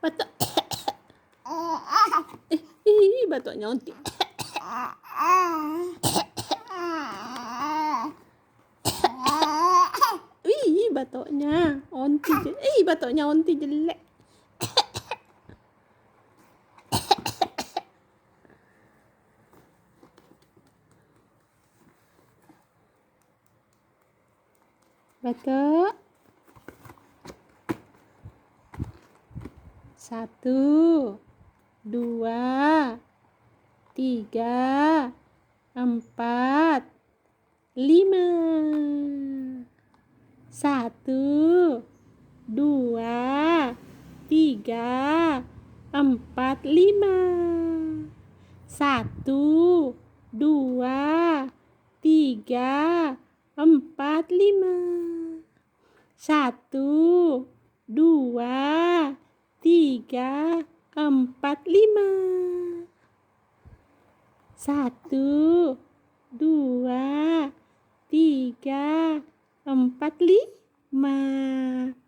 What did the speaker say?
Batuk. Batuknya onti. Batuknya onti. Batuknya onti jelek. Batuk. 1, 2, 3, 4, 5. 1, 2, 3, 4, 5. 1, 2, 3, 4, 5. 1, 2, 3, 4, 5. 1, 2, 3, 4, 5.